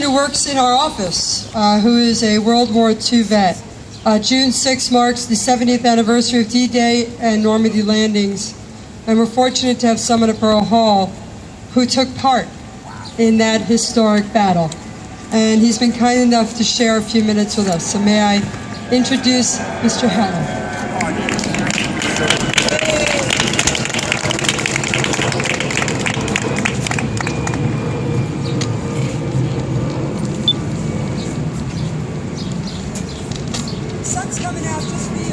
Who works in our office, who is a World War II vet. June 6 marks the 70th anniversary of D-Day and Normandy landings, and we're fortunate to have someone at Borough Hall who took part in that historic battle. And he's been kind enough to share a few minutes with us. So may I introduce Mr. Heller. Sun's coming out just for you.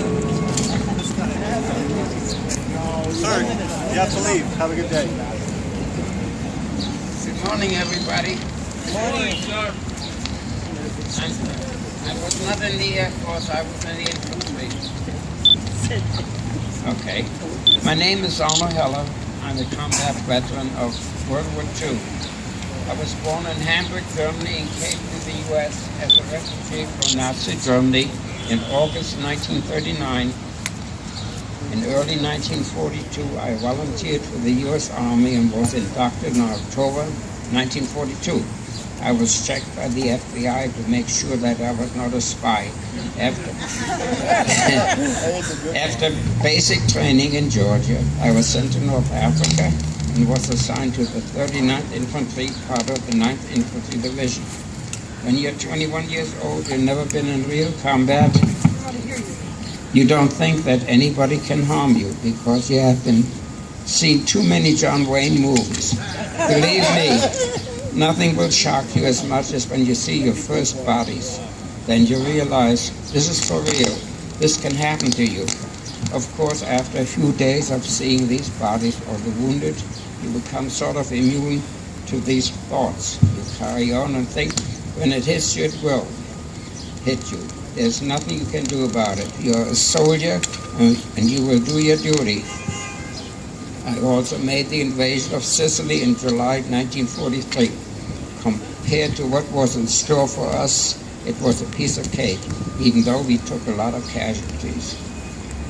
Sir, you have to leave. Have a good day. Good morning, everybody. Good morning, sir. I was not in the Air Force, I was in the infantry. Okay. My name is Arno Heller. I'm a combat veteran of World War II. I was born in Hamburg, Germany, and came to the U.S. as a refugee from Nazi Germany in August 1939. In early 1942, I volunteered for the U.S. Army and was inducted in October 1942. I was checked by the FBI to make sure that I was not a spy. After basic training in Georgia, I was sent to North Africa and was assigned to the 39th Infantry, part of the 9th Infantry Division. When you're 21 years old, you've never been in real combat, you don't think that anybody can harm you because you have seen too many John Wayne movies. Believe me, nothing will shock you as much as when you see your first bodies. Then you realize this is for real. This can happen to you. Of course, after a few days of seeing these bodies or the wounded, you become sort of immune to these thoughts. You carry on and think, when it hits you, it will hit you. There's nothing you can do about it. You're a soldier, and you will do your duty. I also made the invasion of Sicily in July 1943. Compared to what was in store for us, it was a piece of cake, even though we took a lot of casualties.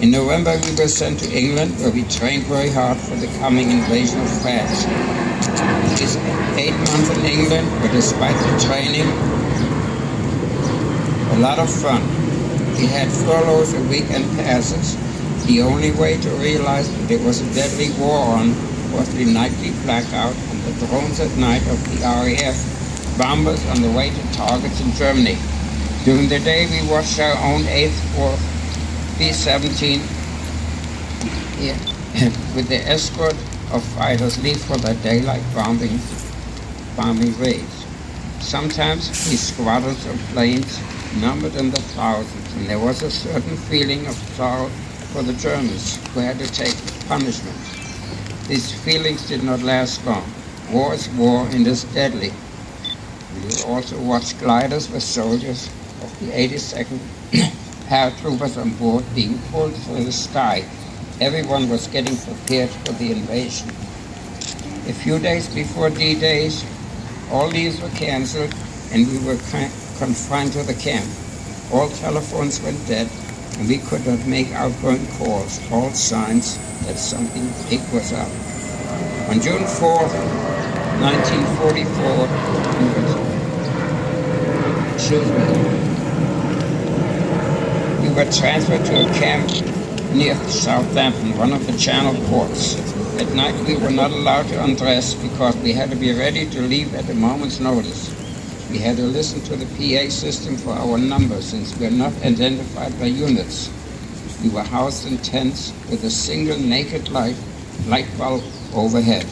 In November, we were sent to England, where we trained very hard for the coming invasion of France. These 8 months in England, but despite the training, a lot of fun. We had furloughs and weekend passes. The only way to realize that there was a deadly war on was the nightly blackout and the drones at night of the RAF bombers on the way to targets in Germany. During the day, we watched our own 8th War B-17 with the escort of fighters leave for their daylight bombing raids. Sometimes these squadrons of planes numbered in the thousands, and there was a certain feeling of sorrow for the Germans who had to take punishment. These feelings did not last long. War is war and is deadly. We also watched gliders with soldiers of the 82nd paratroopers on board being pulled through the sky. Everyone was getting prepared for the invasion. A few days before D-Days, all leaves were canceled and we were confined to the camp. All telephones went dead and we could not make outgoing calls, all signs that something big was up. On June 4, 1944, we were transferred to a camp near Southampton, one of the Channel ports. At night we were not allowed to undress because we had to be ready to leave at a moment's notice. We had to listen to the PA system for our numbers since we were not identified by units. We were housed in tents with a single naked light bulb overhead.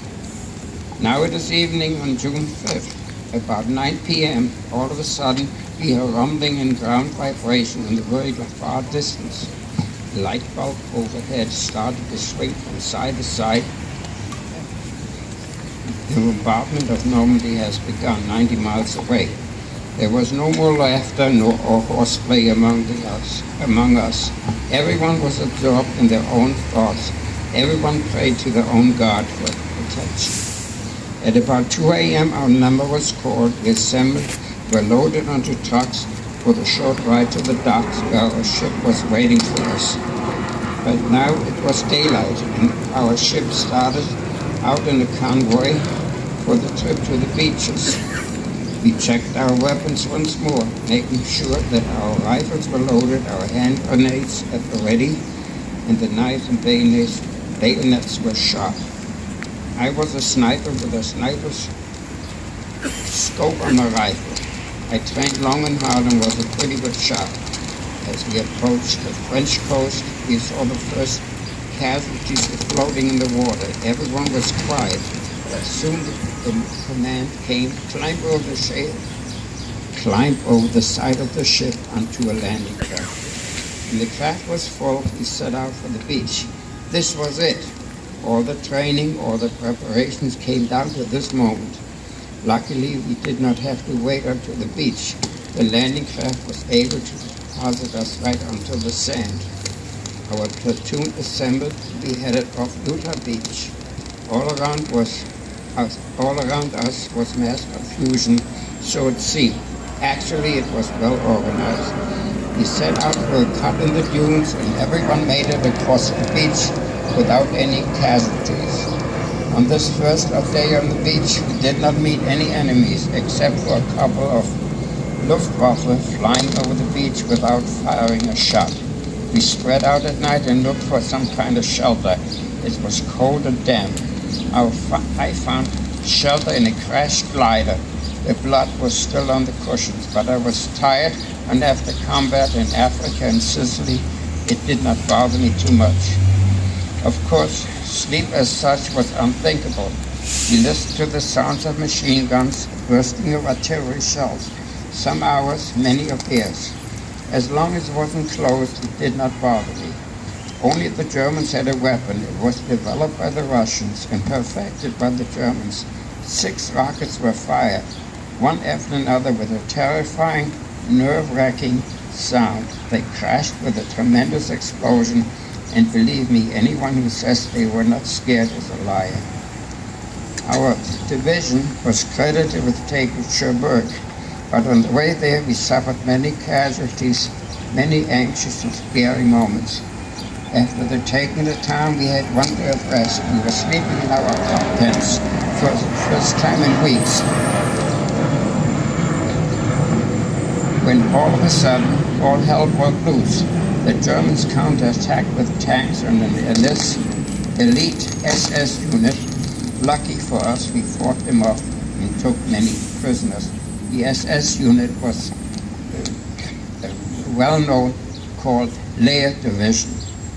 Now it is evening on June 5th. About 9 p.m., all of a sudden we hear rumbling and ground vibration in the very far distance. The light bulb overhead started to swing from side to side. The bombardment of Normandy has begun 90 miles away. There was no more laughter nor horseplay among us. Everyone was absorbed in their own thoughts. Everyone prayed to their own God for protection. At about 2 a.m. our number was called. We assembled, were loaded onto trucks for the short ride to the docks where our ship was waiting for us. But now it was daylight and our ship started out in a convoy for the trip to the beaches. We checked our weapons once more, making sure that our rifles were loaded, our hand grenades at the ready, and the knives and bayonets were sharp. I was a sniper with a sniper's scope on my rifle. I trained long and hard and was a pretty good shot. As we approached the French coast, we saw the first casualties floating in the water. Everyone was quiet. Soon the command came, climb over the side of the ship onto a landing craft. When the craft was full, we set out for the beach. This was it. All the training, all the preparations came down to this moment. Luckily, we did not have to wait until the beach. The landing craft was able to deposit us right onto the sand. Our platoon assembled to be headed off Utah Beach. All around us was mass confusion, so it seemed. Actually, it was well organized. We set out for a cut in the dunes, and everyone made it across the beach without any casualties. On this first day on the beach, we did not meet any enemies, except for a couple of Luftwaffe flying over the beach without firing a shot. We spread out at night and looked for some kind of shelter. It was cold and damp. I found shelter in a crashed glider. The blood was still on the cushions, but I was tired, and after combat in Africa and Sicily, it did not bother me too much. Of course, sleep as such was unthinkable. We listened to the sounds of machine guns, bursting of artillery shells. Some hours, many affairs. As long as it wasn't closed, it did not bother me. Only the Germans had a weapon. It was developed by the Russians and perfected by the Germans. 6 rockets were fired, one after another, with a terrifying, nerve-wracking sound. They crashed with a tremendous explosion, and believe me, anyone who says they were not scared is a liar. Our division was credited with taking Cherbourg, but on the way there we suffered many casualties, many anxious and scary moments. After the taking the town, we had one day of rest. We were sleeping in our top tents for the first time in weeks, when all of a sudden, all hell broke loose. The Germans counterattacked with tanks and an elite SS unit. Lucky for us, we fought them off and took many prisoners. The SS unit was well-known, called Lehr Division,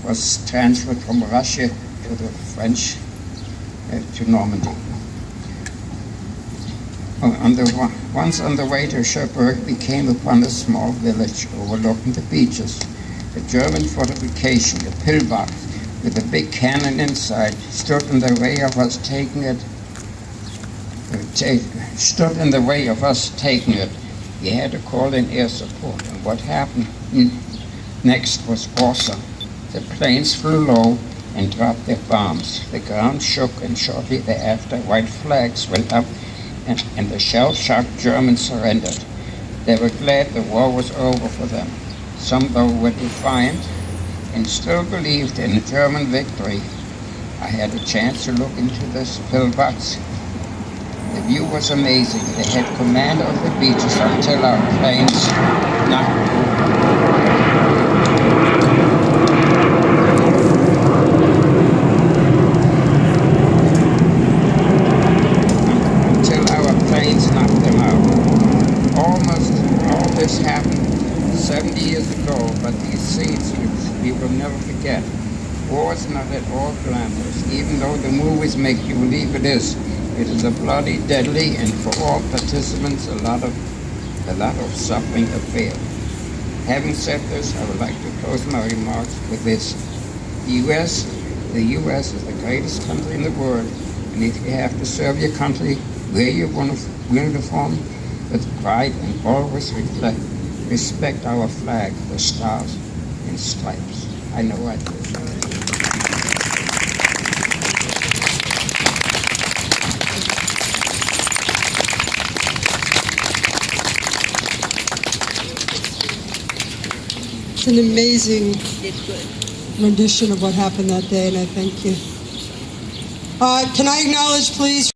was transferred from Russia to the French, to Normandy. Once on the way to Cherbourg, we came upon a small village overlooking the beaches. A German fortification, a pillbox with a big cannon inside, stood in the way of us taking it. We had to call in air support, and what happened next was awesome. The planes flew low and dropped their bombs. The ground shook, and shortly thereafter, white flags went up, and the shell-shocked Germans surrendered. They were glad the war was over for them. Some, though, were defiant and still believed in a German victory. I had a chance to look into this pillbox. The view was amazing. They had command of the beaches until our planes knocked them out. Almost all this happened 70 years ago, but these scenes we will never forget. War is not at all glamorous, even though the movies make you believe it is. It is a bloody, deadly, and for all participants, a lot of suffering affair. Having said this, I would like to close my remarks with this. The U.S. is the greatest country in the world, and if you have to serve your country, wear your uniform with pride and always respect our flag, the stars and stripes. I know I do. It's an amazing rendition of what happened that day, and I thank you. Can I acknowledge, please,